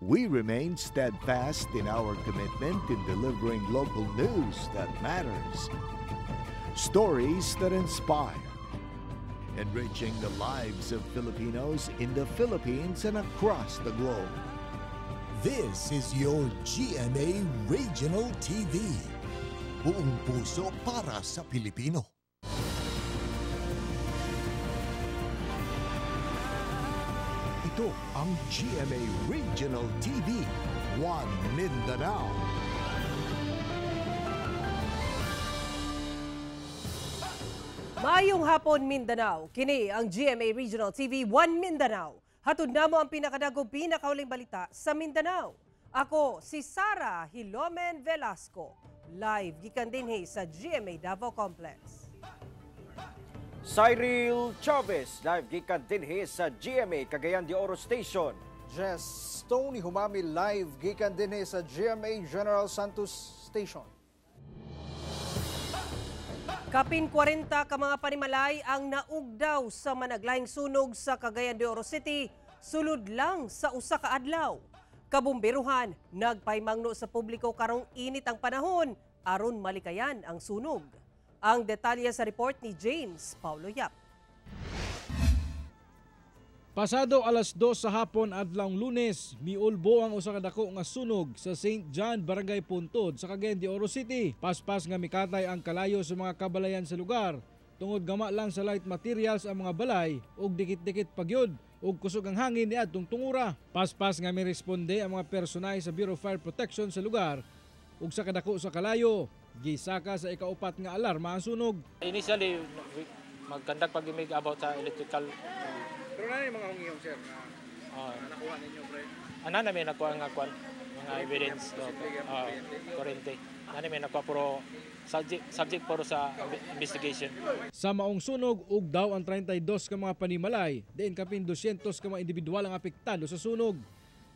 We remain steadfast in our commitment in delivering local news that matters. Stories that inspire. Enriching the lives of Filipinos in the Philippines and across the globe. This is your GMA Regional TV. Buong puso para sa Pilipino. Ito ang GMA Regional TV, One Mindanao. Maayong hapon Mindanao, kini ang GMA Regional TV, One Mindanao. Hatod namo ang pinakadagong pinakauling balita sa Mindanao. Ako si Sara Hilomen Velasco, live gikan dinhi sa GMA Davao Complex. Cyril Chavez, live gikan dinhi sa GMA Cagayan de Oro Station. Jess Tony Humami, live gikan dinhi sa GMA General Santos Station. Kapin 40 ka mga panimalay ang naugdaw sa managlaing sunog sa Cagayan de Oro City, sulod lang sa usa ka adlaw. Kabumberuhan nagpaymangno sa publiko karong init ang panahon aron malikayan ang sunog. Ang detalye sa report ni James Paulo Yap. Pasado alas 2 sa hapon adlawng Lunes, miulbo ang usa ka dako nga sunog sa St. John Barangay Puntod sa Cagayan de Oro City. Paspas nga mikatay ang kalayo sa mga kabalayan sa lugar. Tungod gama lang sa light materials ang mga balay ug dikit-dikit pagyod ug kusog ang hangin niadtong tungura. Paspas nga miresponde ang mga personay sa Bureau of Fire Protection sa lugar ug sa kadako sa kalayo, gisaka sa ikaupat nga alarma ang sunog. Initially, magkandak pag-imig about sa electrical. Pero na yung mga hungiyong, sir, na nakuha ninyo, pre? Ano namin nakuha nga kwan, mga evidence, kurente. Ano namin nakuha puro subject puro sa investigation. Sa maong sunog, ugdaw ang 32 ka mga panimalay, diin kapin 200 ka mga individual ang apektado sa sunog.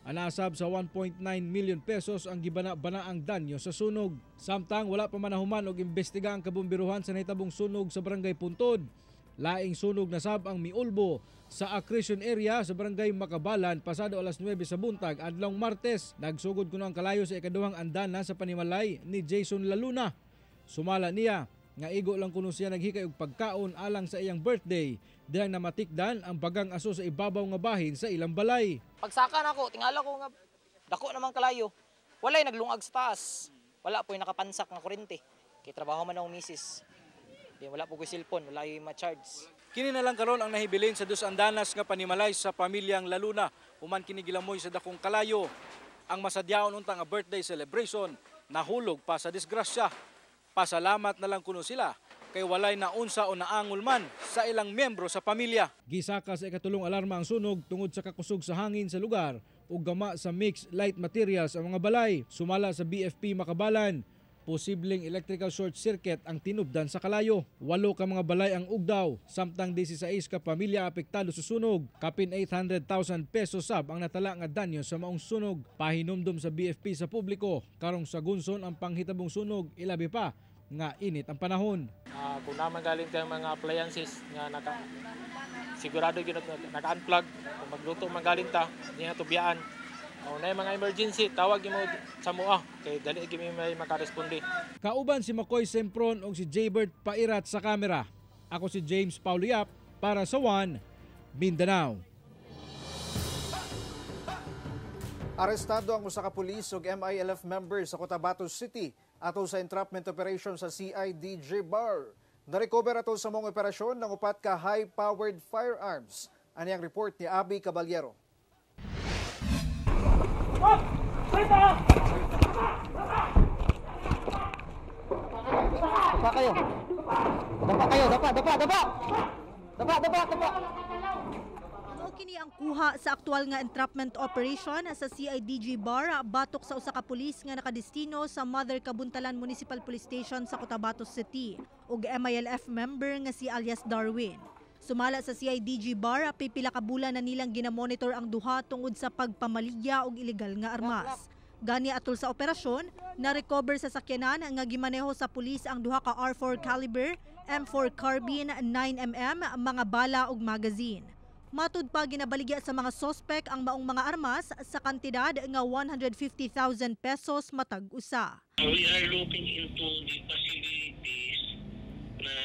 Anasab sa 1.9 million pesos ang gibana-bana ang danyo sa sunog. Samtang wala pa manahuman og imbestiga ang kabumbiruhan sa nahitabong sunog sa Barangay Puntod. Laing sunog na sab ang miulbo sa accretion area sa Barangay Makabalan pasado alas 9 sa buntag adlawng Martes. Nagsugod kuno ang kalayo sa ikaduhang andana sa panimalay ni Jason Laluna. Sumala niya nga igo lang kuno siya naghikay og pagkaon alang sa iyang birthday. Dihang namatikdan ang bagang aso sa ibabaw nga bahin sa ilang balay. Pagsaka na ako, tingala ko nga dako naman kalayo. Walay naglungag sa taas. Wala po yung nakapansak ng kurente. Kay trabaho man ang misis. Di wala po ko cellphone, wala yung ma-charge. Kini na lang karon ang nahibilin sa dos andanas nga panimalay sa pamilyang Laluna. Human kini gilamoy sa dakong kalayo. Ang masadyaon unta nga birthday celebration nahulog pa sa disgrasya. Pasalamat na lang kuno sila kay walay na unsa o naangol man sa ilang miyembro sa pamilya. Gisaka sa ikatulong alarma ang sunog tungod sa kakusog sa hangin sa lugar ug gama sa mixed light materials ang mga balay. Sumala sa BFP Makabalan, posibleng electrical short circuit ang tinubdan sa kalayo. 8 ka mga balay ang ugdaw, samtang 16 ka pamilya apektado sa sunog. Kapin 800,000 pesos sab ang natala nga danyo sa maong sunog. Pahinumdum sa BFP sa publiko karong sagunson ang panghitabong sunog, ilabi pa nga init ang panahon. Kung naman galing kayong mga appliances nga sigurado yun naka-unplug, kung magluto man galing ta, hindi na tubiyaan. Kung na mga emergency, tawag mo sa mua, kay dali may makaresponde. Kauban si Makoy Sempron o si Jaybert Pairat sa kamera. Ako si James Paulo Yap para sa One Mindanao. Arestado ang usa ka pulis ug MILF member sa Cotabato City ato sa entrapment operation sa CIDG Bar. Narecover ato sa mong operasyon ng upat ka high-powered firearms. Ani ang report ni Abby Caballero. Dapa kayo. Dapa. Kini ang kuha sa aktual nga entrapment operation sa CIDG Bar batok sa usa ka pulis nga nakadestino sa Mother Kabuntalan Municipal Police Station sa Cotabato City ug MILF member nga si alias Darwin. Sumala sa CIDG Bar, pipila ka bulan na nilang ginamonitor ang duha tungod sa pagpamaligya og ilegal nga armas. Gani atol sa operasyon, na-recover sa sakyanan nga gimaneho sa pulis ang duha ka R4 caliber, M4 carbine, 9mm, mga bala ug magazine. Matud pa ginabaligya sa mga sospek ang maong mga armas sa kantidad nga 150,000 pesos matag usa. We are looking into the possibilities na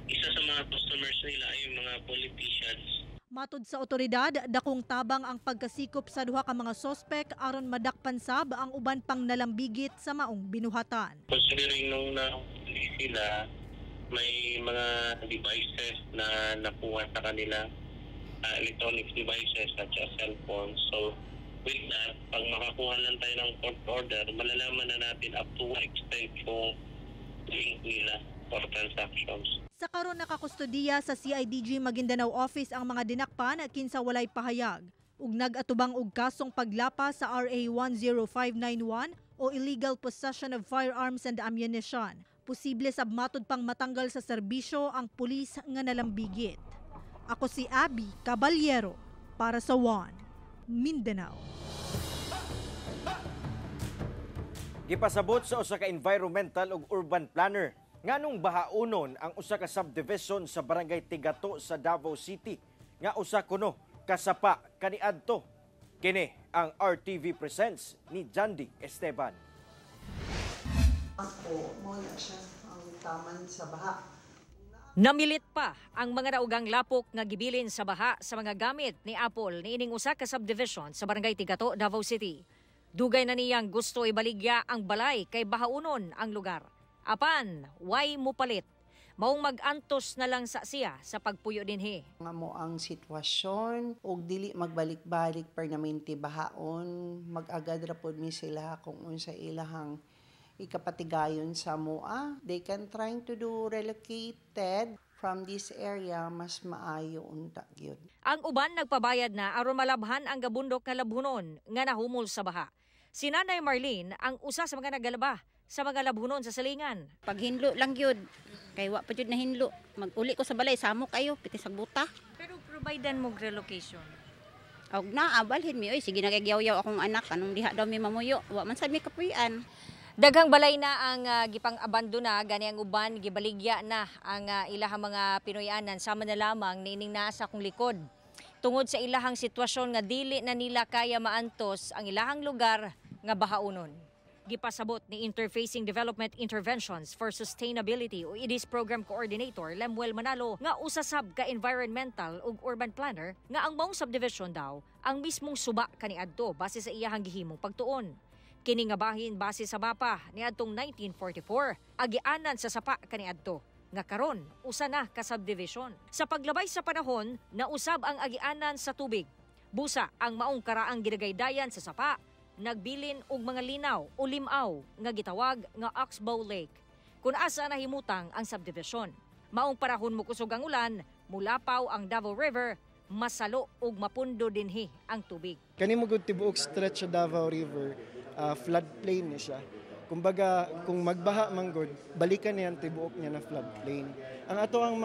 isa sa mga customers nila ay yung mga politicians. Matud sa otoridad, dakong tabang ang pagkasikop sa duha ka mga sospek aron madakpan sab ang uban pang nalambigit sa maong binuhatan. Considering nung nahuli sila, may mga devices na nakuha sa kanila, electronic devices such as cellphones. So with that, pag makakuha lang tayo ng court order, malalaman na natin up to what extent yung link nila for transactions. Sa karon nakakustodiya sa CIDG Maguindanao Office ang mga dinakpan kinsa walay pahayag ug nag-atubang og kasong paglapa sa RA 10591 o illegal possession of firearms and ammunition. Posible sab matud pang matanggal sa serbisyo ang pulis nga nalambigit. Ako si Abby Caballero para sa One Mindanao. Gipasabot sa usa ka environmental ug urban planner nganong bahaunon ang usa ka subdivision sa Barangay Tigato sa Davao City nga usa kuno kasapa kaniadto. Kini ang RTV Presents ni Jandy Esteban. Ako, muna siya ang taman sa baha. Namilit pa ang mga naugang lapok nga gibilin sa baha sa mga gamit ni Apple niining usa ka subdivision sa Barangay Tigato, Davao City. Dugay na niyang gusto ibaligya ang balay kay bahaunon ang lugar. Apan, way mupalit. Maong mag-antos na lang sa siya sa pagpuyo dinhi. Nga mo ang sitwasyon og dili magbalik-balik permanente bahaon, mag-agad ra pod mi sila kung unsa ilahang ikapatigayon sa MOA. They can trying to do relocated from this area, mas maayo unta gyud. Ang uban nagpabayad na aron malabhan ang gabundok nga labhunon nga nahumol sa baha. Si Nanay Marlene ang usa sa mga nagalaba sa mga labhunon sa salingan. Pag hinlo lang gyud, kay wa pa jud na hinlo. Mag-uli ko sa balay, samok kayo, piti sa buta. Pero providean mo relocation. Og na abalhin mi, oy sige nagagyaw-yaw akong anak, anong diha daw mi mamuyo. Wa man sad mi kapuy-an. Daghang balay na ang gipang abandona gani ang uban gibaligya na ang ilahang mga Pinoyanan sama na lamang niining naa sa akong likod. Tungod sa ilahang sitwasyon nga dili na nila kaya maantos ang ilahang lugar nga bahaunon. Gipasabot ni Interfacing Development Interventions for Sustainability o IDIS Program Coordinator Lemuel Manalo nga usasab ka environmental ug urban planner nga ang maong subdivision daw ang mismong suba kaniadto base sa iyahang gihimong pagtuon. Kini nga bahin base sa mapa niadtong 1944 agianan sa sapa kaniadto nga karon usa na ka subdivision. Sa paglabay sa panahon nausab ang agianan sa tubig. Busa ang maong karaang ginagaydayan sa sapa nagbilin og mga linaw o limaw nga gitawag nga Oxbow Lake. Kung asa nahimutang ang subdivision, maong panahon mo kusog ang ulan, mulapaw ang Davao River, masalo og mapundo dinhi ang tubig. Kani mo gud tibuok stretch sa Davao River, floodplain ni siya. Kumbaga, kung magbaha man gud, balikan niya ang tibuok niya na floodplain. Ang ato ang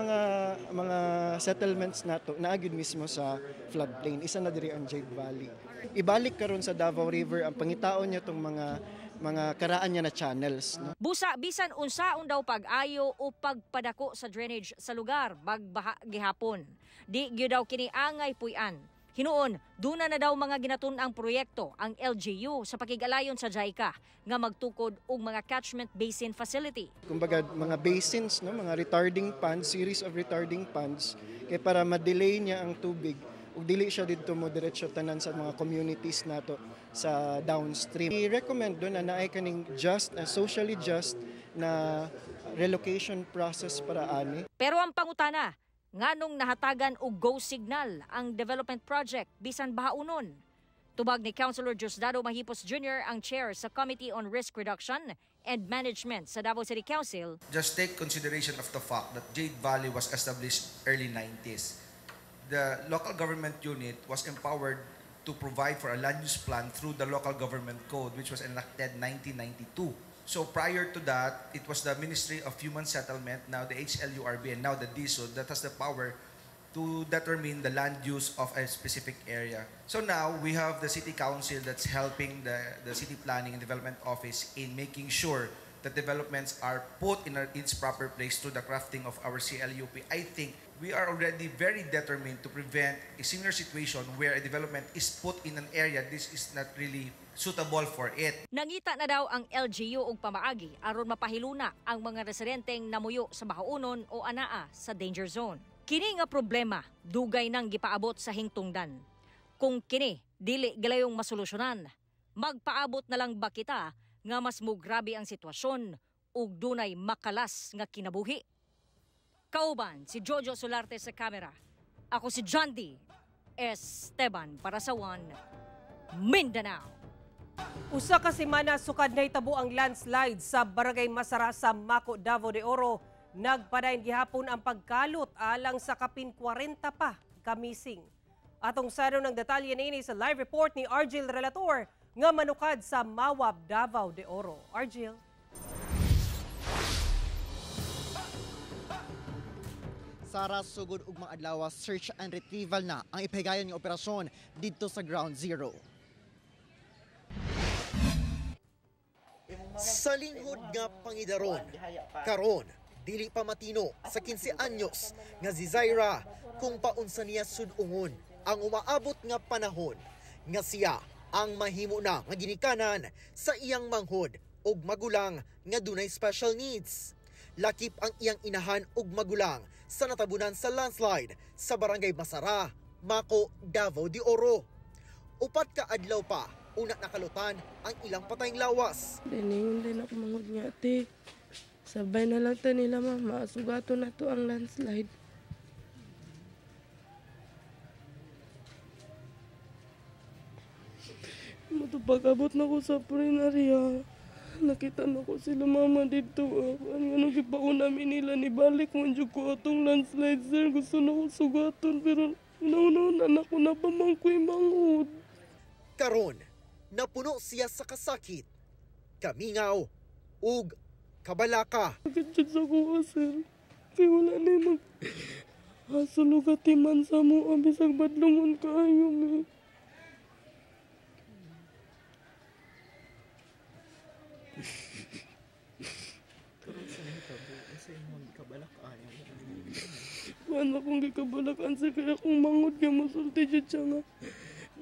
mga settlements nato naagid mismo sa floodplain. Isa na diri ang Jade Valley. Ibalik karon sa Davao River ang pangitaon niya tong mga karaan niya na channels. No? Busa bisan unsaon daw pag-ayo o pagpadako sa drainage sa lugar bagbaha gihapon. Di gyud daw kini angay puy-an. Hinuon, duna na daw mga ginatun-ang proyekto ang LGU sa pakigalayon sa JICA nga magtukod og mga catchment basin facility. Kumbaga mga basins, no, mga retarding ponds, series of retarding ponds kay para ma-delay niya ang tubig ug dili siya didto mo diretso tanan sa mga communities nato sa downstream. I-recommend do na naay kaning just socially just na relocation process para ani. Pero ang pangutana, nganong nahatagan og go signal ang development project bisan bahaunon. Tubag ni Councilor Diosdado Mahipos Jr. ang chair sa Committee on Risk Reduction and Management sa Davao City Council. Just take consideration of the fact that Jade Valley was established early 90s. The local government unit was empowered to provide for a land use plan through the local government code which was enacted 1992. So prior to that, it was the Ministry of Human Settlement, now the HLURB, and now the DSUD that has the power to determine the land use of a specific area. So now we have the City Council that's helping the City Planning and Development Office in making sure that developments are put in its proper place through the crafting of our CLUP. I think we are already very determined to prevent a similar situation where a development is put in an area this is not really suitable for it. Nangita na daw ang LGU og pamaagi aron mapahiluna ang mga residenteng namuyo sa bahaunon o anaa sa danger zone. Kini nga problema dugay nang gipaabot sa hingtungdan. Kung kini dili gilayong masolusyonan, magpaabot na lang ba kita nga mas mugrabe ang sitwasyon ug dunay makalas nga kinabuhi? Kauban si Jojo Solarte sa kamera. Ako si John D. Esteban para sa One Mindanao. Usa ka semana sukad na hitabo ang landslide sa Barangay Masara sa Maco, Davao de Oro. Nagpadayon gihapon ang pagkalot alang sa kapin 40 pa kamising. Atong saro ng detalye nini sa live report ni Argil Relator nga manukad sa Mawab, Davao de Oro. Argil. Sara, sugod ug mga adlaw, search and retrieval na ang ipahigayon nga operasyon dito sa Ground Zero. Sa linghod nga pangidaron, karon dili pa matino sa 15 anyos nga si Zaira kung paunsa niya sudungon ang umaabot nga panahon nga siya ang mahimo na nga ginikanan sa iyang manghod ug magulang nga dunay special needs. Lakip ang iyang inahan ug magulang sa natabunan sa landslide sa Barangay Masara, Maco, Davao de Oro. Upat ka adlaw pa, una nakalutan ang ilang patayng lawas. Diningon din ako mangod nga ate. Sabay na lang ta nila mama, sugato na to ang landslide. Matupag-abot na ko sa prinarya. Nakita na ko sila mama dito. Ano gipaon namin nila ni balik mo ko atong landslide sir. Gusto na ko sugaton pero una-una anak ko na pamangkoy mangod. Karon, napuno siya sa kasakit, kamingaw, ug kabalaka. Nagkatsyat sa kuha sir. Kaya wala na yung hasulugatiman sa mo. Bisag badlungon kayo eh. Wala kong gikabalakan sa kaya kung mangod ka masulti siya nga.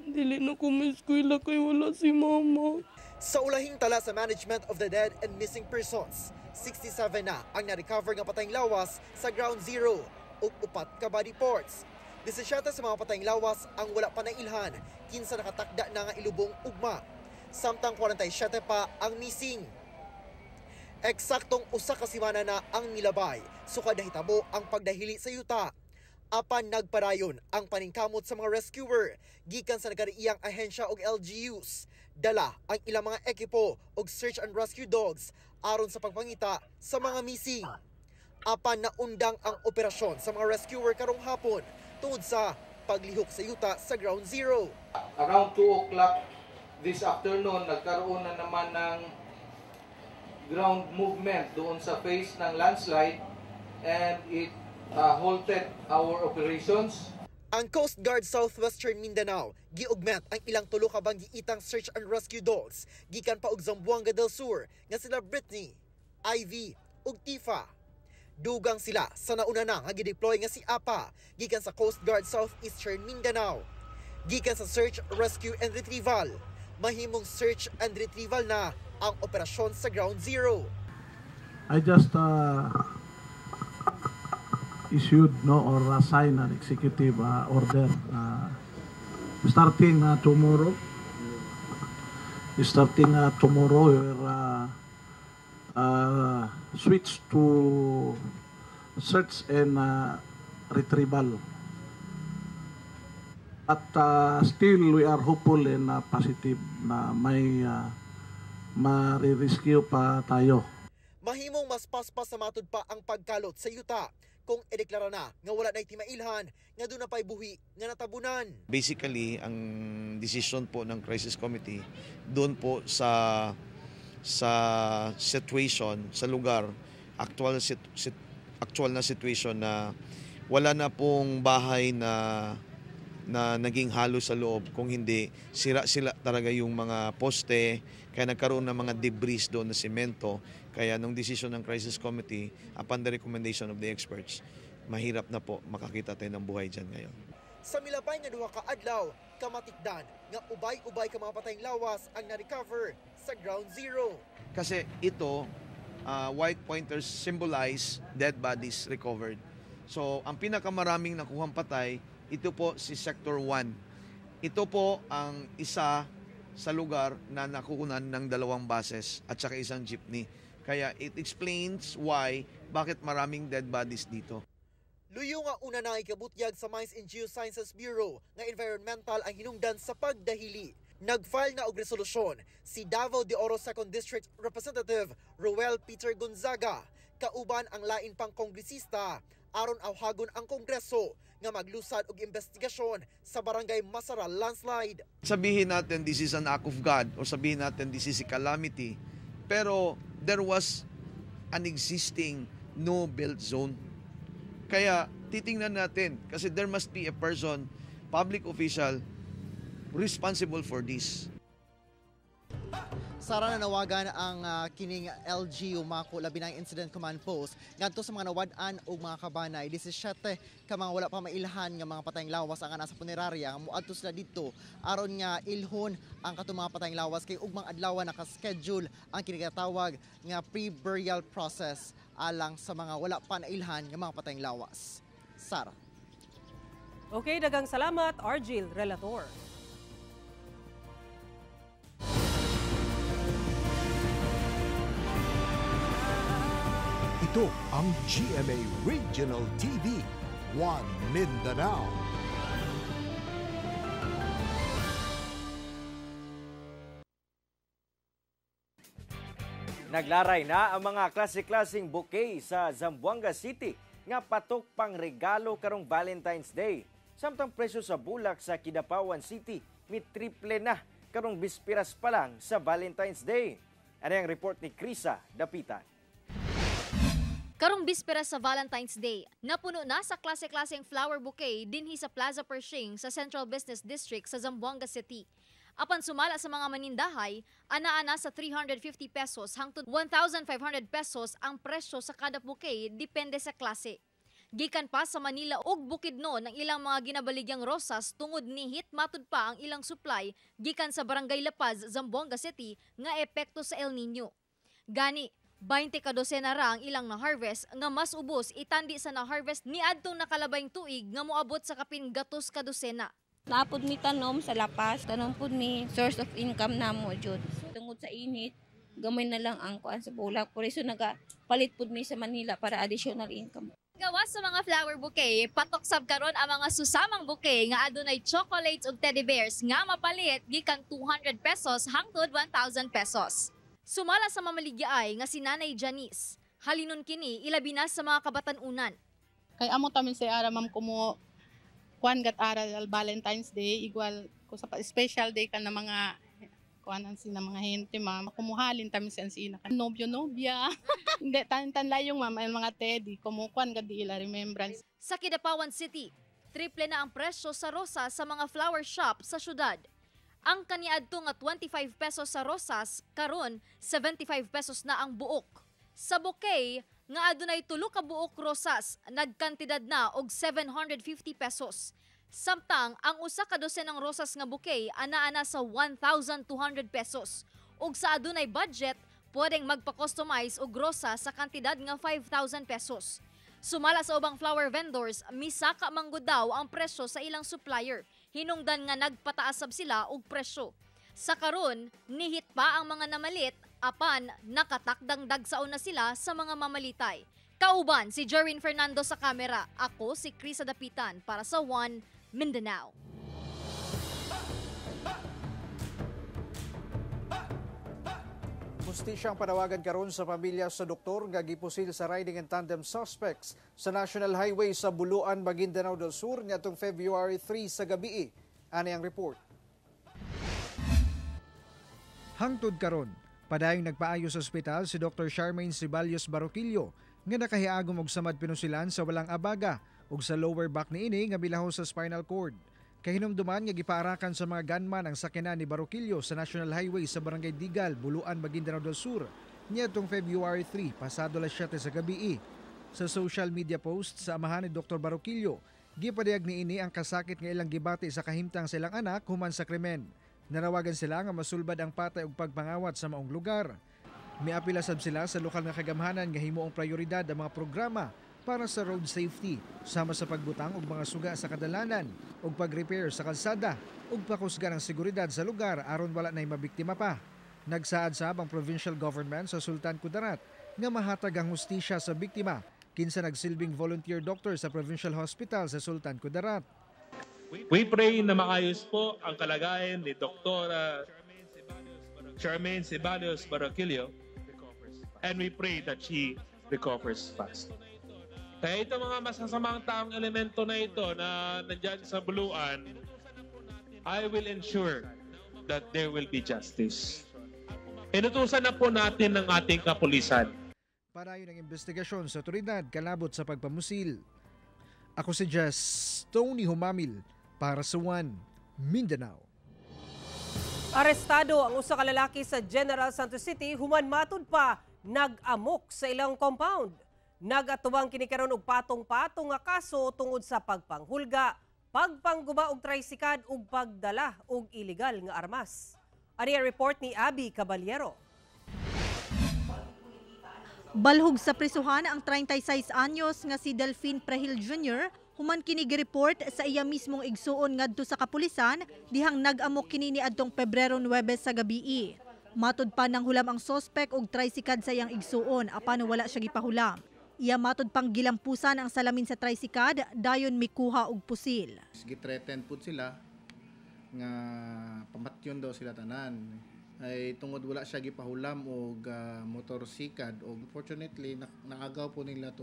Dili na kumiskwila kay wala si mama. Sa ulahing tala sa Management of the Dead and Missing Persons, 67 na ang na-recover nga patayng lawas sa Ground Zero ug upat ka body parts. 17 sa mga patayng lawas ang wala pa nailhan, 15 nakatakda na nga ilubong ugma. Samtang 47 pa ang missing. Eksaktong usa ka semana na ang nilabay, sukad nahitabo ang pagdahili sa yuta. Apan nagpadayon ang paningkamot sa mga rescuer gikan sa nagkariiyang ahensya og LGUs. Dala ang ilang mga ekipo og search and rescue dogs aron sa pagpangita sa mga missing. Apan naundang ang operasyon sa mga rescuer karong hapon tungod sa paglihok sa yuta sa Ground Zero. Around 2 o'clock this afternoon, nagkaroon na naman ng ground movement doon sa face ng landslide and it halted our operations. Ang Coast Guard Southwestern Mindanao giugment ang ilang tulo ka banggiitang search and rescue dogs gikan pa og Zamboanga del Sur nga sila Brittany, Ivy ug Tifa. Dugang sila sa nauna na nga gideploy nga si Apa gikan sa Coast Guard Southeastern Mindanao. Gikan sa search, rescue and retrieval, mahimong search and retrieval na ang operasyon sa Ground Zero. I just issued or assigned an executive order starting tomorrow. We'll switch to search and retrieval. But still we are hopeful and positive na may ma-rescue pa tayo. Mahimong mas paspas sa matud pa ang pagkalot sa yuta kung ideklara na nga wala na timailhan nga doon na pa'y buhi nga natabunan. Basically, ang decision po ng crisis committee doon po sa situation, sa lugar, actual na situation na wala na pong bahay na naging halo sa loob, kung hindi sira talaga yung mga poste, kaya nagkaroon ng mga debris doon na semento. Kaya nung decision ng crisis committee, upon the recommendation of the experts, mahirap na po makakita tayo ng buhay dyan ngayon. Sa milabay nga duha ka adlaw, kamatikdan nga ubay-ubay ka mga patayng lawas ang na-recover sa Ground Zero. Kasi ito, white pointers symbolize dead bodies recovered. So ang pinakamaraming nakuhang patay, ito po si Sector 1. Ito po ang isa sa lugar na nakukunan ng 2 buses at saka isang jeepney. Kaya it explains bakit maraming dead bodies dito. Luyo nga una na ikabutyag sa Mines and Geosciences Bureau nga environmental ang hinungdan sa pagdahili. Nag-file na og resolusyon si Davao de Oro 2nd District Representative Roel Peter Gonzaga, kauban ang lain pang kongresista aron awhagon ang Kongreso nga maglusad og investigasyon sa barangay Masara landslide. Sabihin natin this is an act of God o sabihin natin this is a calamity, pero there was an existing no-build zone. Kaya titingnan natin kasi there must be a person, public official, responsible for this. Sara na nawagan ang kining LGU Mako labi ng Incident Command Post ngadto sa mga nawad-an og mga kabanay 17 ka mga wala pa mailhan nga mga patayng lawas ang ana sa punerarya moadto sila didto aron nga ilhon ang katong mga patayng lawas kay ugmang adlaw naka-schedule ang kinigatawag nga pre-burial process alang sa mga wala pa nailhan nga mga patayng lawas. Sara. Okay, dagang salamat Argil Relator. Ito ang GMA Regional TV, One Mindanao. Naglaray na ang mga klase-klaseng bouquet sa Zamboanga City nga patok pang regalo karong Valentine's Day. Samtang presyo sa bulak sa Kidapawan City triple na karong bispiras pa lang sa Valentine's Day. Ano ang report ni Krisa Dapitan? Karong bisperas sa Valentine's Day, napuno na sa klase-klaseng flower bouquet dinhi sa Plaza Pershing sa Central Business District sa Zamboanga City. Apan sumala sa mga manindahay, ana-ana sa 350 pesos hangtod 1,500 pesos ang presyo sa kada bouquet depende sa klase. Gikan pa sa Manila ug Bukidnon ang ilang mga ginabaligyang rosas tungod nihit matud pa ang ilang supply gikan sa Barangay La Paz, Zamboanga City nga epekto sa El Nino. Gani 20 ka dosena ra ang ilang na-harvest nga mas ubos itandi sa na-harvest ni adtong nakalabayng tuig nga moabot sa kapin 100 ka dosena. Napod mi tanom sa lapas, tanom pod mi source of income namo jud. Tungod sa init, gamay na lang ang kuan sa bulak. Por eso nagapalit pod mi sa Manila para additional income. Gawas sa mga flower bouquet, patok sab karon ang mga susamang bouquet nga adunay chocolates ug teddy bears nga mapalit gikan 200 pesos hangtod 1,000 pesos. Sumala sa mamaligyaay nga si Nanay Janice, halinon kini ilabi na sa mga kabatan-unan. Kay amo tamin sa ara ma'am kumo kuan gat aral Valentine's Day igual ko sa special day ka na mga kuanan sina mga hente ma'am kumuhalin tamin sa sina kan nobyo-nobya. Hindi tan-tanlayong ma'am ang mga teddy kumukuan gad ila remembrance. Sa Kidapawan City, triple na ang presyo sa rosa sa mga flower shop sa syudad. Ang kaniadto nga 25 pesos sa rosas, karon 75 pesos na ang buok. Sa bouquet, nga adunay 3 ka buok rosas, nagkantidad na og 750 pesos. Samtang ang usa ka dosenang rosas nga bouquet ana-ana sa 1,200 pesos. Ug sa adunay budget, pwedeng magpa-customize og rosa sa kantidad nga 5,000 pesos. Sumala sa ubang flower vendors, misaka manggod daw ang presyo sa ilang supplier. Hinungdan nga nagpataas sab sila og presyo. Sa karon, nihit pa ang mga namalit, apan nakatakdang dagsaon na sila sa mga mamalitay. Kauban si Jerwin Fernando sa kamera, ako si Krisa Dapitan para sa One Mindanao. Mustisyang panawagan karon sa pamilya sa doktor nga gipusil sa riding and tandem suspects sa National Highway sa Buluan, Maguindanao del Sur niadtong February 3 sa gabi. Ano ang report? Hangtod karon, padayong nagpaayo sa ospital si Dr. Charmaine Ceballos Baroquillo nga nakahiagom og samad pinusilan sa walang abaga ug sa lower back niini nga bilaho sa spinal cord. Kahinumduman nga gipaarakan sa mga gunman ang sakyanan ni Baroquillo sa National Highway sa Barangay Digal, Buluan, Maguindanao del Sur niadtong February 3 pasado 7 sa gabi. Sa social media post sa amahan ni Dr. Baroquillo, gipadayag niini ang kasakit nga ilang gibati sa kahimtang silang anak human sa krimen. Narawagan sila nga masulbad ang patay ug pagpangawat sa maong lugar. Miapila sab sila sa lokal nga kagamhanan nga himuong prioridad ang mga programa para sa road safety, sama sa pagbutang og mga suga sa kadalanan ug pag-repair sa kalsada ug pakusga ng seguridad sa lugar aron wala nay mabiktima pa. Nagsaad sab ang provincial government sa Sultan Kudarat nga mahatag ang hustisya sa biktima kinsa nagsilbing volunteer doctor sa Provincial Hospital sa Sultan Kudarat. We pray na maayos po ang kalagayan ni Dr. Charmaine Ceballos Baroquillo, and we pray that she recovers fast. Kaya ito mga masasamang taong elemento na ito na nandyan sa buluan, I will ensure that there will be justice. Inutusan na po natin ng ating kapulisan. Padayon ang investigasyon sa otoridad kalabot sa pagpamusil. Ako si Jess Tony Humamil para sa One Mindanao. Arestado ang usa ka lalaki sa General Santos City human matud pa nag-amok sa ilang compound. Nag-atuwang kini karon og patong-patong nga kaso tungod sa pagpanghulga, pagpangguba og tricycad ug pagdala og illegal nga armas. Ani ang report ni Abby Caballero. Balhog sa prisuhan ang 36 anyos nga si Delphine Prehil Jr. human kini gi-report sa iya mismong igsuon ngadto sa kapulisan dihang nag-amok kini niadtong Pebrero 9 sa gabii. Matud pa nang hulam ang sospek og tricycad sa iyang igsuon apan wala siya gipahulam. Iya matud pang gilampusan ang salamin sa tricycad dayon mikuha og pusil. Gitreten pud sila nga pamatyon daw sila tanan. Ay tungod wala siya gipahulam og motorsikad og unfortunately naagaw po nila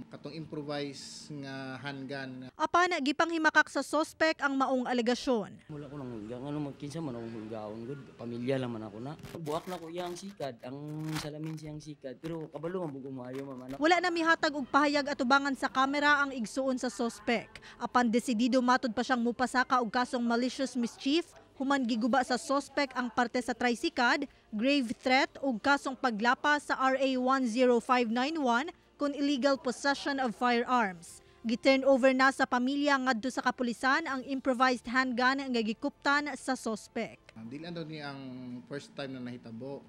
katong improvise nga handgun. Apan gipanghimakak sa sospek ang maong alegasyon. Wala ko nang ngano magkinsa man akong hulgaon gud, pamilya lang man ako na. Buak na ko iyang sikad, ang salamin siyang sikad pero kabalo man bugo maayo man. Wala na mihatag og pahayag atubangan sa kamera ang igsuon sa sospek. Apan desidido matud pa siyang mupasaka og kasong malicious mischief. Human giguba sa sospek ang parte sa tricycad, grave threat ug kasong paglapa sa RA 10591 kun illegal possession of firearms. Gi-turn over na sa pamilya ngadto sa kapulisan ang improvised handgun nga gikuptan sa sospek. Dili daw ni ang first time na nahitabo.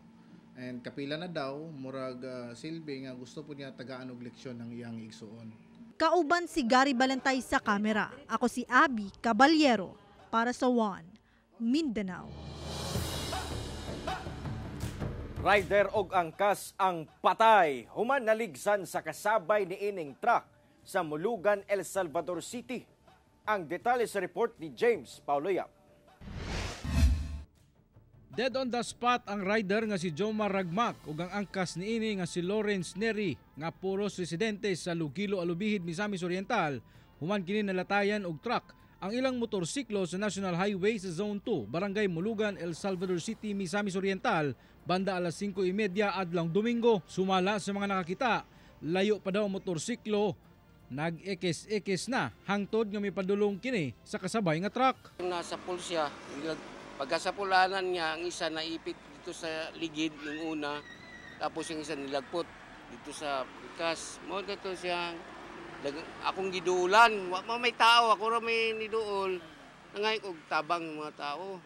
And kapila na daw murag silbi nga gusto po niya tagaan og leksyon ng iyang igsuon. Kauban si Gary Balantay sa kamera. Ako si Abby Caballero para sa One Mindanao. Rider og angkas ang patay human naligsan sa kasabay ni ining truck sa Mulugan, El Salvador City. Ang detalye sa report ni James Pauloyap. Dead on the spot ang rider nga si Jomar Ragmak ug ang angkas niini nga si Lawrence Neri nga puros residente sa Lugilo, Alubihid, Misamis Oriental human kini nalatayan og truck ang ilang motorsiklo sa National Highway sa Zone 2, Barangay Mulugan, El Salvador City, Misamis Oriental, banda alas 5:30 adlang Domingo. Sumala sa mga nakakita, layo pa daw motorsiklo, nag-ekes-ekes na, hangtod nga may padulong kini sa kasabay nga truck. Nasa pulsya, pagkasapulanan niya, ang isa naipit dito sa ligid, yung una, tapos yung isa nilagpot dito sa pikas. Mo dito siyang akong giduulan, may tao, ako ra may niduol. Nangay og tabang mga tao.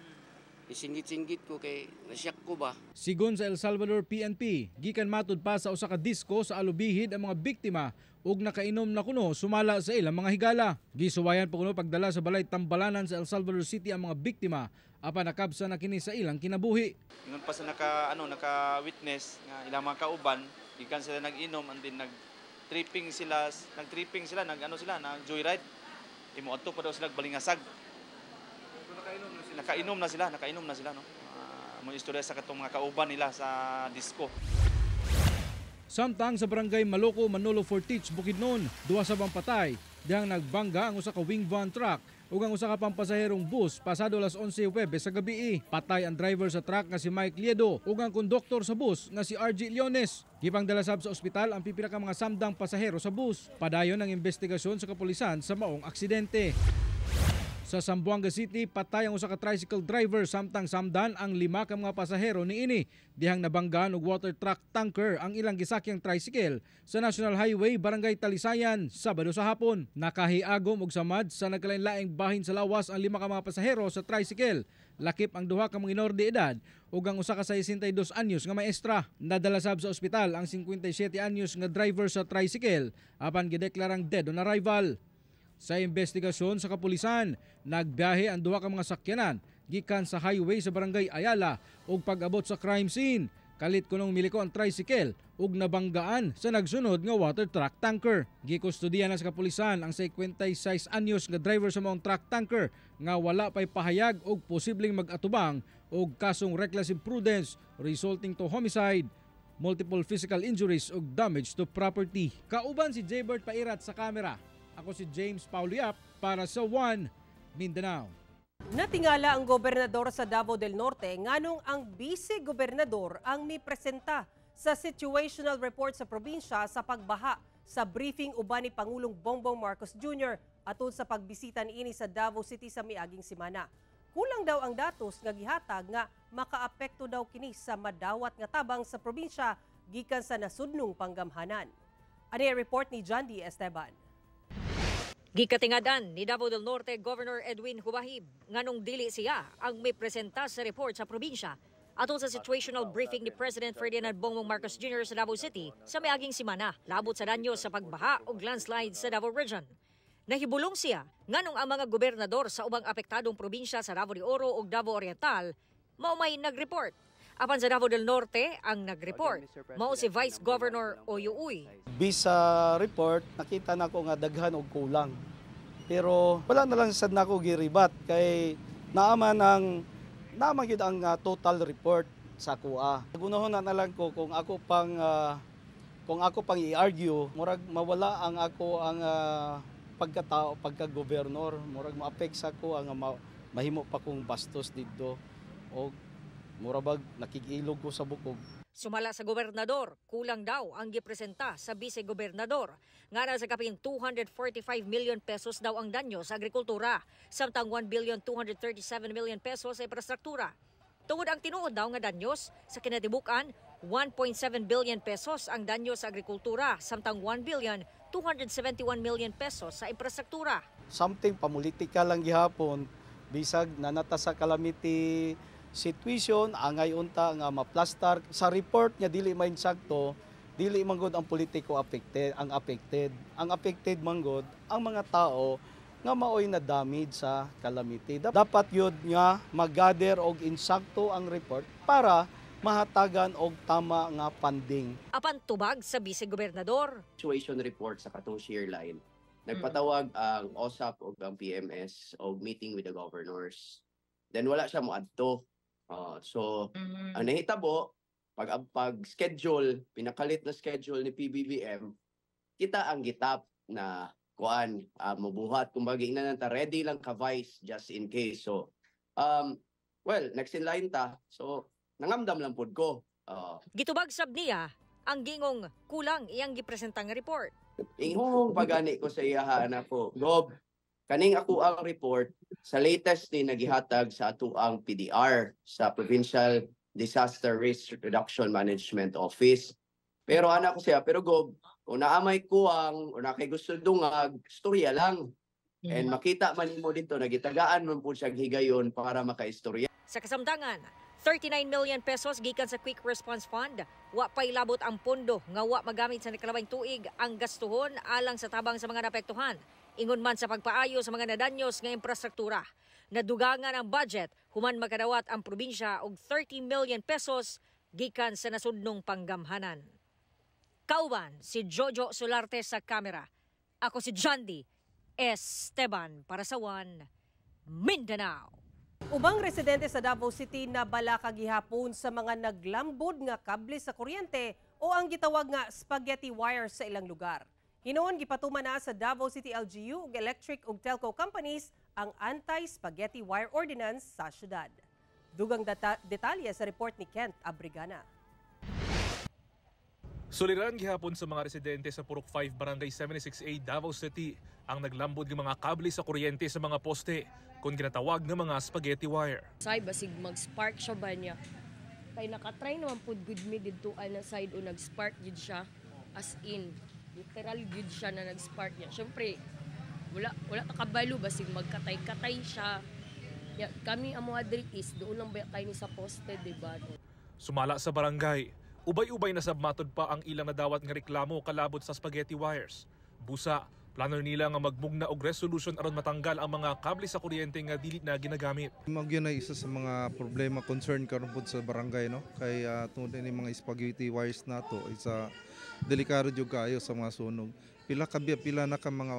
Isinggit-singgit ko kay nasyak ko ba. Sigon sa El Salvador PNP, gikan matud pa sa usa ka disko sa Alubihid ang mga biktima ug nakainom na kuno sumala sa ilang mga higala. Gisuwayan pa kuno pagdala sa balay tambalanan sa El Salvador City ang mga biktima apan nakabsa na kini sa ilang kinabuhi. Ingon pa sa naka-witness nga ilang mga kauban, gikan sila nag-inom and then nag-tripping sila, nag-joyride. Imuadto pa daw sila balingasag. Nakainom na sila no. Mo istorya sa katong mga kauban nila sa disco. Samtang sa barangay Maloko, Manolo Fortich, Bukidnon, duwa sa bang patay, dihang nagbangga ang usa ka wing van truck ug ang usa ka pampasaherong bus pasado alas 11 Huwebes sa gabi. Patay ang driver sa truck nga si Mike Liedo ug ang konduktor sa bus nga si RG Leones. Gipangdala sab sa ospital ang pipila ka mga samdang pasahero sa bus. Padayon ang investigasyon sa kapulisan sa maong aksidente. Sa Zamboanga City, patay ang usa ka tricycle driver samtang samdan ang 5 ka mga pasahero niini. Dihang nabanggaan og water truck tanker ang ilang gisakyang tricycle sa National Highway, Barangay Talisayan, Sabado sa hapon. Nakahiagom og samad sa nagkalain-laing bahin sa lawas ang 5 ka mga pasahero sa tricycle. Lakip ang 2 ka mga minor de edad ug ang usa ka 62 anyos nga maestra. Nadala sab sa ospital ang 57 anyos nga driver sa tricycle apan gideklarang dead on arrival. Sa investigasyon sa kapulisan, nagbiyahe ang 2 ka mga sakyanan gikan sa highway sa Barangay Ayala ug pag-abot sa crime scene, kalit kunong miliko ang tricycle ug nabanggaan sa nagsunod nga water truck tanker. Gikustudiyan na sa kapulisan ang 56 anyos nga driver sa maong truck tanker nga wala pay pahayag og posibleng mag-atubang og kasong reckless imprudence resulting to homicide, multiple physical injuries ug damage to property. Kauban si Jaybert Pairat sa kamera. Ako si James Pauliap para sa One Mindanao. Natingala ang gobernador sa Davao del Norte nganong ang vice-gobernador ang mipresenta sa situational report sa probinsya sa pagbaha sa briefing uban ni Pangulong Bongbong Marcos Jr. atol sa pagbisita niini sa Davao City sa miaging semana. Kulang daw ang datos nga gihatag nga makaapekto daw kini sa madawat nga tabang sa probinsya gikan sa nasudnong panggamhanan. Ani report ni John D. Esteban. Gikatingadan ni Davao del Norte Governor Edwin Hubahib nganong dili siya ang may presenta sa report sa probinsya atol sa situational briefing ni President Ferdinand Bongbong Marcos Jr. sa Davao City sa miaging semana labot sa danyo sa pagbaha o landslide sa Davao Region. Nahibulong siya nganong ang mga gobernador sa ubang apektadong probinsya sa Davao de Oro ug Davao Oriental maumay nag-report. Apan sa Davao del Norte ang nag-report mao si Vice Governor Oyo Uy. Bisa report nakita nako nga daghan og kulang. Pero wala na lang sad nako giribat kay naaman gyud ang total report sa kuha. Gunahon na lang ko kung ako pang i-argue murag mawala ang ako ang pagkatao pagka-gobernador, murag ma-affect sa ko ang mahimo pa kong bastos didto o murabag nakikilog ko sa bukog. Sumala sa gobernador, kulang daw ang gipresenta sa vice-gobernador. Nga na sa kapin 245 million pesos daw ang danyo sa agrikultura, samtang 1,237 million pesos sa infrastruktura. Tungod ang tinuod daw nga danyos, sa kinatibukan, 1.7 billion pesos ang danyo sa agrikultura, samtang 1,271 million pesos sa infrastruktura. Something pamulitika lang gihapon, bisag nanata sa calamity situation, angay unta nga maplastar. Sa report niya dili man sakto, dili man gud ang politiko affected. Ang affected man gud ang mga tao nga maoy na damage sa calamity. Dapat yun nga mag-gather og insakto ang report para mahatagan og tama nga funding. Apan tubag sa vice-gobernador. Situation report sa katong shear line. Nagpatawag ang OSAP o ang PMS og meeting with the governors. Then wala siya moadto. Ang nahitabo, pag-schedule, pinakalit na schedule ni PBBM, kita ang gitap na kuan, mabuhat. Kumbaga, inananta, ready lang ka vice just in case. So, next in line ta. So, nangamdam lang pod ko. Gitubag sab niya, ang gingong kulang iyang gipresentang report. Ingong pagani ko sa iyahan ako, Gob, kaning ako ang report sa latest ni nagihatag sa ato ang PDR sa Provincial Disaster Risk Reduction Management Office. Pero anak ko siya, pero Gob, kung naamay kuwang o nakay gusto dungag, storya lang. And makita man mo dito, nagitagaan man po siya higayon para makaistorya. Sa kasamtangan, 39 million pesos gikan sa Quick Response Fund. Wa pay labot ang pondo nga wa magamit sa nakalabang tuig ang gastuhon alang sa tabang sa mga naapektuhan. Ingon man sa pagpaayo sa mga nadanyos nga infrastruktura. Nadugangan ang budget human makadawat ang probinsya og 30 million pesos gikan sa nasudnong panggamhanan. Kauban si Jojo Solarte sa kamera. Ako si John D. Esteban para sa One Mindanao. Ubang residente sa Davao City na bala kagihapon sa mga naglambod nga kable sa kuryente o ang gitawag nga spaghetti wire sa ilang lugar. Hinoon gipatuman na sa Davao City LGU ug electric ug telco companies ang anti-spaghetti wire ordinance sa syudad. Dugang detalye sa report ni Kent Abrigana. Suliran gihapon sa mga residente sa Purok 5 Barangay 76A Davao City ang naglambod ng mga kable sa kuryente sa mga poste kung ginatawag ng mga spaghetti wire. Say basig mag-spark siya ba niya? Kay nakatry naman pud good me didto na side o nag-spark gid siya as in literal gid siya na nag-spark niya. Syempre wala takabalo basig magkatay-katay siya. Ya, kami amo adri is doon lang ba kayo sa poste, diba? Sumala sa barangay, ubay-ubay na sabmatod pa ang ilang nadawat nga reklamo kalabot sa spaghetti wires. Busa, plano nila nga magmugna og resolution aron matanggal ang mga kable sa kuryente nga dili na ginagamit. Magyon na isa sa mga problema concern karon pud sa barangay no kay tungod ni mga spaghetti wires nato isa delikado jud kayo sa mga sunog. Pila na ka mga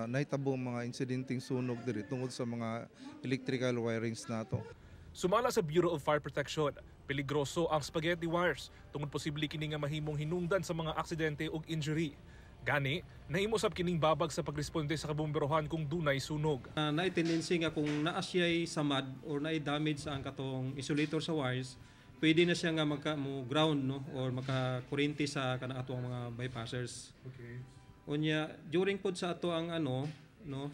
nahitabo mga insidenteng sunog diri tungod sa mga electrical wirings nato. Sumala sa Bureau of Fire Protection, peligroso ang spaghetti wires tungod posible kini nga mahimong hinungdan sa mga aksidente ug injury. Gani, nahimo sab kining babag sa pagresponde sa kabomberohan kung dunay sunog. Naay tendency nga kung naa siya'y samad or naay damage sa ang katong insulator sa wires, pwede na siya nga ground no or makakuryente sa kanang atong mga bypassers. Okay. Unya during pod sa ato ang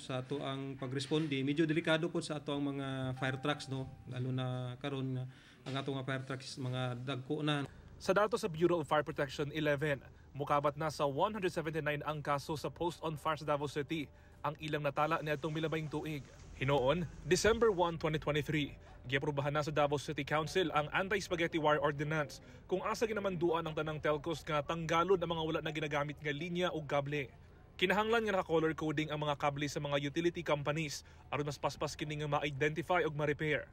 sa ato ang pagresponde, medyo delikado pod sa ato ang mga fire trucks no, lalo na karon ang ato nga fire trucks mga dagko na. Sa datos sa Bureau of Fire Protection 11, mukabat na sa 179 ang kaso sa post on fire sa Davao City, ang ilang natala niadtong milabing tuig. Hinoon, December 1, 2023, giaprobahan na sa Davao City Council ang Anti-Spaghetti Wire Ordinance kung asa ginamanduan ang tanang telcos nga tanggalon ang mga wala na ginagamit nga linya o kable. Kinahanglan nga naka-color coding ang mga kable sa mga utility companies aron mas paspas kini nga ma-identify ug ma-repair.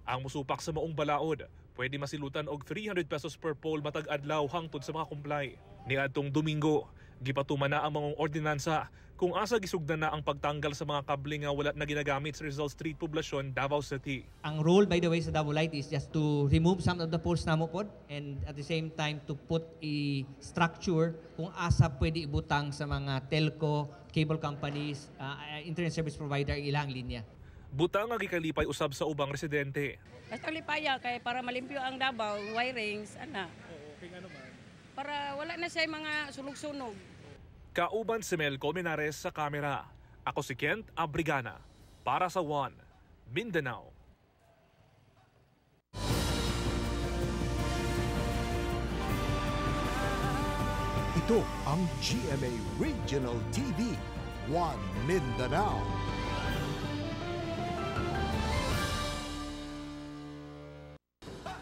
Ang musupak sa maong balaod, pwede masilutan og 300 pesos per pole matag adlaw hangtod sa mga comply. Niadtong Domingo, gipatuman na ang mga ordinansa kung asa gisugdan na ang pagtanggal sa mga kable nga wala na ginagamit sa Rizal Street Poblacion, Davao City. Ang rule by the way sa Davao Light is just to remove some of the poles namo pod and at the same time to put a structure kung asa pwede ibutang sa mga telco, cable companies, internet service provider ilang linya. Butang nga gikalipay usab sa ubang residente. Basta lipaya kay para malimpyo ang Davao wirings ana. Okay nga naman. Para wala na siya mga sunog-sunog. Kauban si Mel Colmenares sa kamera. Ako si Kent Abrigana para sa One Mindanao. Ito ang GMA Regional TV, One Mindanao.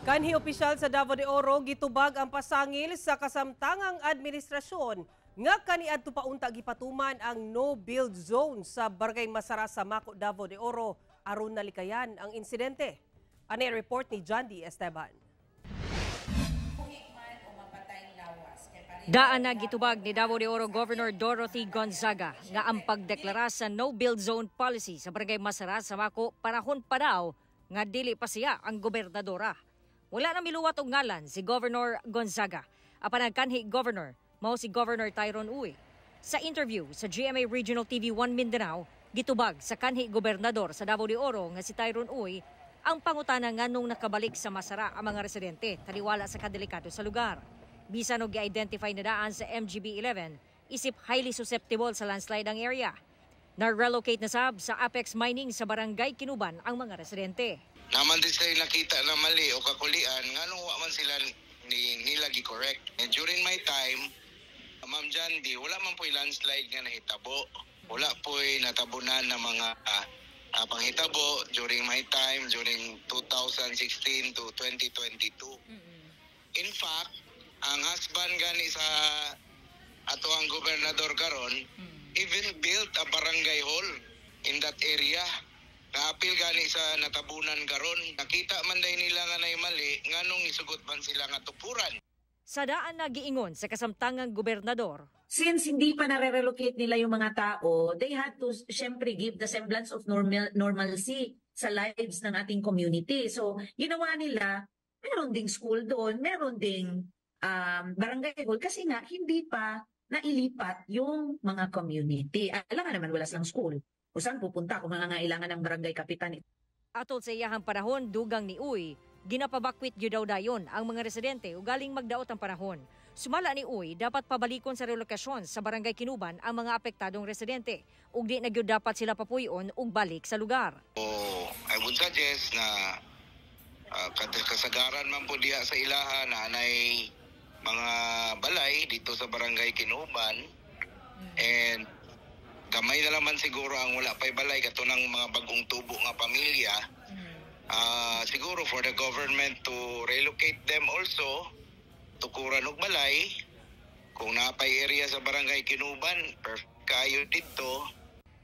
Kanhi opisyal sa Davao de Oro gitubag ang pasangil sa kasamtangang administrasyon nga kaniadto paunta gipatuman ang no-build zone sa Barangay Masara sa Mako, Davao de Oro aron nalikayan ang insidente. Ani report ni John D. Esteban. Daan na gitubag ni Davao de Oro Governor Dorothy Gonzaga nga ang pagdeklara sa no-build zone policy sa Barangay Masara sa Mako panahon pa daw nga dili pa siya ang gobernadora. Wala na miluwat og ngalan si Governor Gonzaga. Apan ang kanhi governor mao si Governor Tyrone Uy. Sa interview sa GMA Regional TV 1 Mindanao, gitubag sa kanhi gobernador sa Davao de Oro nga si Tyrone Uy ang pangutana nganong nakabalik sa Masara ang mga residente taliwala sa kadelikado sa lugar. Bisan og gi-identify na daan sa MGB 11, isip highly susceptible sa landslide ang area. Na-relocate na sab sa Apex Mining sa Barangay Kinuban ang mga residente. Naman din sila nakita na mali o kakulian, nganong wa man sila nila gi-correct. And during my time, Ma'am Jandy, wala man po'y landslide nga nahitabo. Wala po'y natabunan na mga panghitabo during my time, during 2016 to 2022. In fact, ang husband gani sa ato ang gobernador karon even built a barangay hall in that area. Naapil gani sa natabunan karon. Nakita man day nila nga nay mali, nganong isugot man sila nga tupuran. Sa daan na giingon sa kasamtangang gobernador. Since hindi pa nare-relocate nila yung mga tao, they had to syempre give the semblance of normalcy sa lives ng ating community. So, ginawa nila, meron ding school doon, meron ding barangay hall kasi nga hindi pa nailipat yung mga community. Alam nga naman wala silang school. O saan pupunta kung nangangailangan ng barangay kapitan? Atol sa iyahang panahon, dugang ni Uy, Ginapabakwit gyud daw dayon ang mga residente ug galing magdaot ang panahon. Sumala ni Uy, dapat pabalikon sa relokasyon sa Barangay Kinuban ang mga apektadong residente ug di na gyud dapat sila papuyon ug balik sa lugar. I would suggest na kasagaran man po diha sa ilaha na anay mga balay dito sa Barangay Kinuban, and gamay na naman siguro ang wala pa'y balay katunang mga bagong tubo nga pamilya. Siguro for the government to relocate them also, tukuran og balay. Kung napay area sa Barangay Kinuban, kayo dito.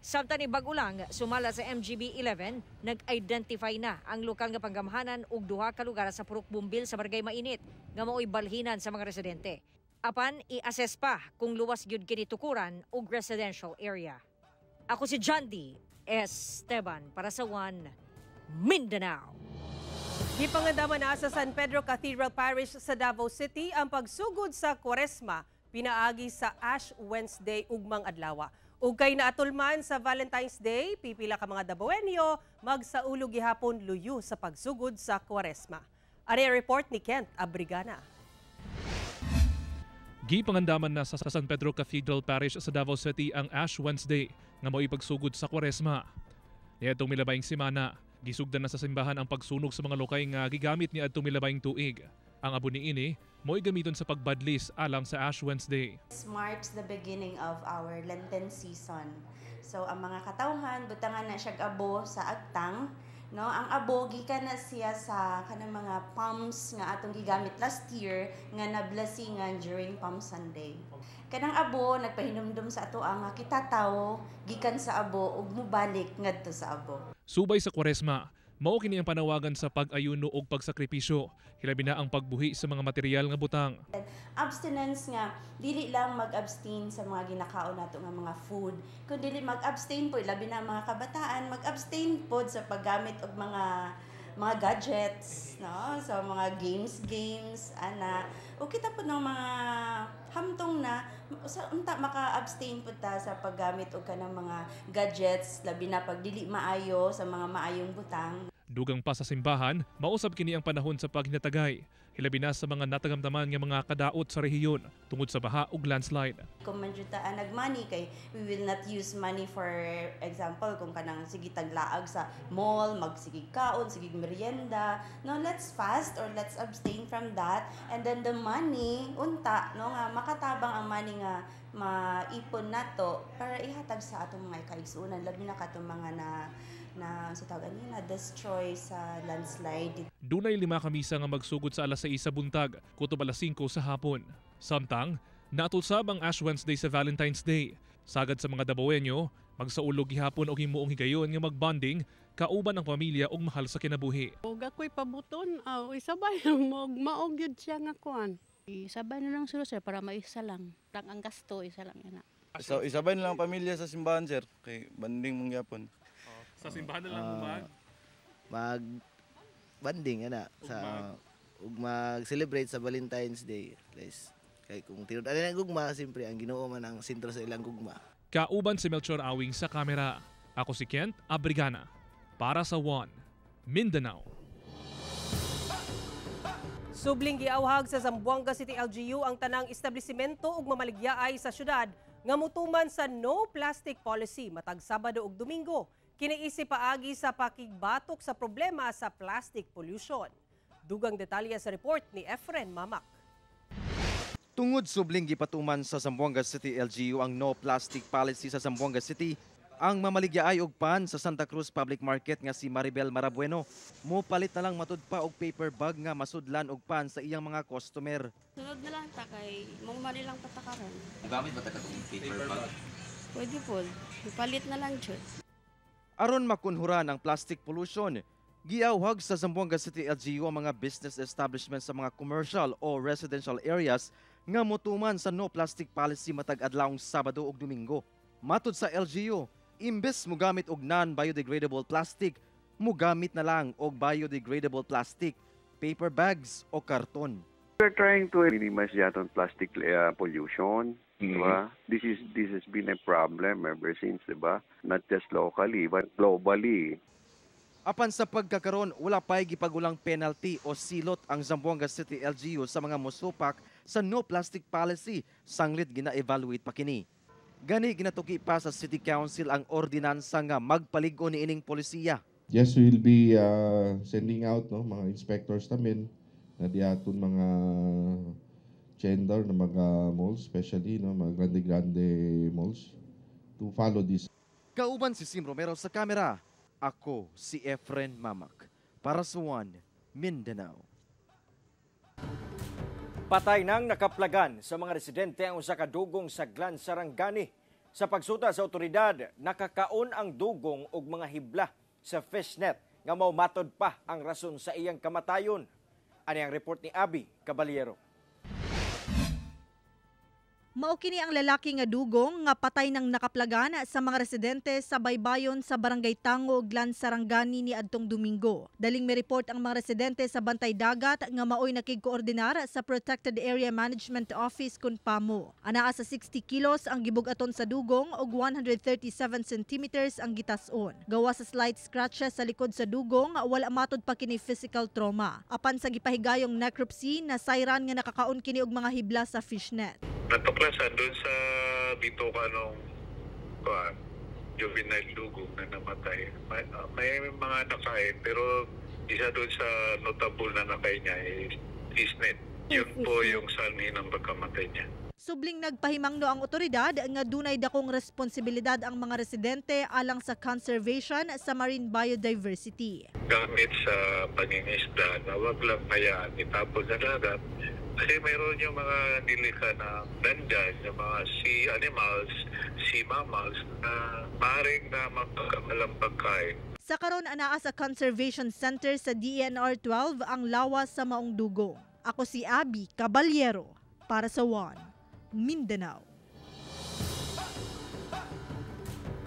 Samtang ni Bagulang, sumala sa MGB 11, nag-identify na ang lokal nga panggamhanan ug duha ka lugar sa Purok Bumbil sa Barangay Mainit nga mao'y balhinan sa mga residente. Apan i-assess pa kung luwas gyud kini tukuran ug residential area. Ako si John D. Esteban para sa One Mindanao. Gipangandama na sa San Pedro Cathedral Parish sa Davao City ang pagsugod sa Kwaresma pinaagi sa Ash Wednesday ugmang adlaw. Ug kay naatulman sa Valentine's Day, pipila ka mga Davaoenyo magsaulog gihapon luyo sa pagsugod sa Kwaresma. Ari report ni Kent Abrigana. Gipangandaman na sa San Pedro Cathedral Parish sa Davao City ang Ash Wednesday nga mao'y pagsugod sa Kwaresma. Niadtong milabayng semana, gisugdan na sa simbahan ang pagsunog sa mga lokay nga gigamit ni adtong milabayng tuig. Ang abo niini mo'y gamiton sa pagbadlis alang sa Ash Wednesday. This marks the beginning of our Lenten season. So ang mga katawhan butangan na siya abo sa agtang, no? Ang abo gikan na siya sa kanang mga palms nga atong gigamit last year nga nablasingan during Palm Sunday. Kanang abo nagpahinumdum sa ato ang kitataw gikan sa abo ug mubalik ngadto sa abo. Subay sa Kwaresma, mao kini ang panawagan sa pag-ayuno ug pagsakripisyo, hilabi na ang pagbuhi sa mga material nga butang. Abstinence nga dili lang mag-abstain sa mga ginakaon nato nga mga food, kundi dili mag-abstain po labi na mga kabataan, mag-abstain pod sa paggamit og mga gadgets, no? So mga games ana. O kita po ng mga hamtong na sa unta maka-abstain po ta sa paggamit og kanang mga gadgets labi na pag dili maayo sa mga maayong butang. Dugang pa sa simbahan, mausab kini ang panahon sa paghinatagay, hilabi na sa mga natagamdaman nga mga kadaot sa rehiyon tungod sa baha ug landslide. Kung manjutaan nagmoney kay we will not use money for example kung kanang sige taglaag sa mall, magsige kaon, sige merienda. No, let's fast or let's abstain from that, and then the money unta no nga makatabang ang money nga maipon nato para ihatag sa atong mga kaigsuonan labi na katong mga na sa tawag nila destroy sa landslide. Dunay 5 ka misa nga magsugod sa alas 6 sa buntag, kutob alas 5 sa hapon. Samtang natulsab ang Ash Wednesday sa Valentine's Day. Sagad sa mga Davaoenyo, magsaulog gihapon og himuong higayon nga magbonding kauban ang pamilya og mahal sa kinabuhi. Og ako'y pabuton, isabay mo maog yun siya nga kuan. Isabay na lang sila sir para maisa lang. Ang gasto isa lang yan. So isabay na lang pamilya sa simbahan sir kay banding mong gyapon. Sa simbahan na lang mag-banding sa ug mag-celebrate sa Valentine's Day. Kay kung tinud-an ang gugma, siyempre ang Ginoo man ang sentro sa ilang gugma. Kauban si Melchor Awing sa kamera. Ako si Kent Abrigana para sa One Mindanao. Subling giawhag sa Zamboanga City LGU ang tanang establisimento ug mamaligyaay sa syudad nga mutuman sa no plastic policy matag Sabado ug Domingo. Kiniisip paagi sa pakigbatok sa problema sa plastic pollution. Dugang detalye sa report ni Efren Mamak. Tungod subling gipatuman sa Zamboanga City LGU ang no plastic policy sa Zamboanga City, ang mamaligyaay og pan sa Santa Cruz Public Market nga si Maribel Marabueno, mopalit na lang matud pa og paper bag nga masudlan og pan sa iyang mga customer. Sunod na lang ta kay mong manilang patakaran. Gamit ba ta katong paper bag? Pwede po. Ipalit na lang jud. Aron makunhuran ang plastic pollution, giawhag sa Zamboanga City LGU ang mga business establishments sa mga commercial o residential areas nga motuman sa no plastic policy matag adlawng Sabado ug Domingo. Matud sa LGU, imbes mo gamit og non-biodegradable plastic, mo gamit na lang og biodegradable plastic, paper bags o karton. We're trying to minimize yaton plastic pollution. Diba? This has been a problem ever since, diba? Not just locally, but globally. Apan sa pagkakaroon, wala pa'y gipagulang penalty o silot ang Zamboanga City LGU sa mga mosupak sa no plastic policy, sanglit gina-evaluate pa kini. Gani ginatuki pa sa City Council ang ordinansa nga magpaligo ni ining polisiya. Yes, we will be sending out mga inspectors namin na diaton mga gender na mga malls, especially mga grande-grande malls, to follow this. Kauban si Sim Romero sa kamera. Ako si Efren Mamak para sa One Mindanao. Patay nang nakaplagan sa mga residente ang usa ka dugong sa Glan Sarangani. Sa pagsuta sa otoridad, nakakaon ang dugong og mga hibla sa fishnet nga maumatod pa ang rason sa iyang kamatayon. Ani ang report ni Abby Caballero. Mao kini ang lalaki nga dugong nga patay nang nakaplagan sa mga residente sa baybayon sa Barangay Tango, Glan Sarangani ni adtong Domingo. Daling may report ang mga residente sa Bantay Dagat nga maoy nakigkoordinar sa Protected Area Management Office kun PAMO. Anaa sa 60 kilos ang gibug-aton sa dugong ug 137 centimeters ang gitas-on. Gawa sa slight scratches sa likod sa dugong, wala matod pa kini physical trauma. Apan sa gipahigayong necropsy, nasayran nga nakakaon kini og mga hibla sa fishnet. Natuklasan doon sa dito kanong juvenile dugong na namatay. May mga nakain pero isa doon sa notable na nakain niya is fishnet. Yun po yung sanhi ng pagkamatay niya. Subling nagpahimangno ang otoridad nga dunay dakong responsibilidad ang mga residente alang sa conservation sa marine biodiversity. Gamit sa paningisda na wag lang hayaan itapon sa dagat. Kasi mayroon yung mga nilika na nandyan, yung mga sea animals, sea mammals na maaaring na magpagkamalang pagkain. Sa karon anaa sa Conservation Center sa DNR 12 ang lawas sa maong dugong. Ako si Abby Caballero para sa One Mindanao.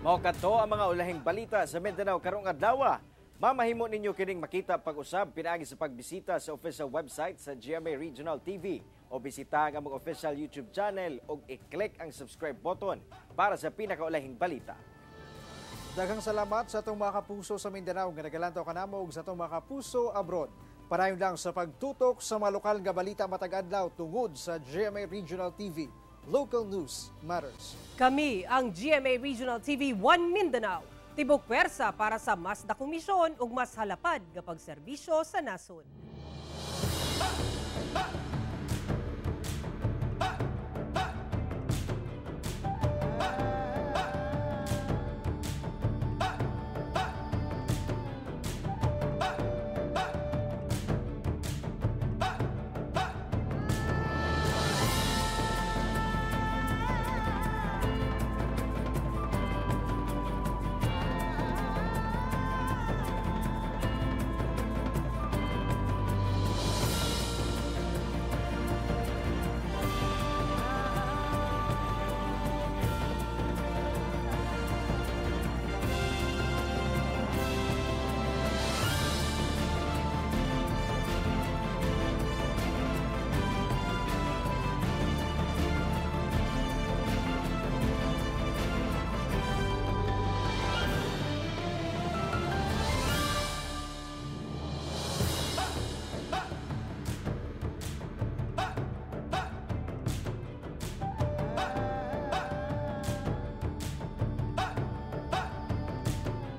Mao kadto ang mga ulahing balita sa Mindanao karong adlaw. Mamahimo ninyo kining makita pag-usab pinaagi sa pagbisita sa official website sa GMA Regional TV o bisita ang among official YouTube channel o i-click ang subscribe button para sa pinakaulahing balita. Daghang salamat sa atong mga kapuso sa Mindanao nga nagalantaw kanamo ug sa atong mga kapuso abroad. Parayon lang sa pagtutok sa mga lokal nga balita matag adlaw tungod sa GMA Regional TV. Local news matters. Kami ang GMA Regional TV 1 Mindanao. Tibok pwersa para sa mas dakumisyon ug mas halapad nga pagserbisyo sa nason.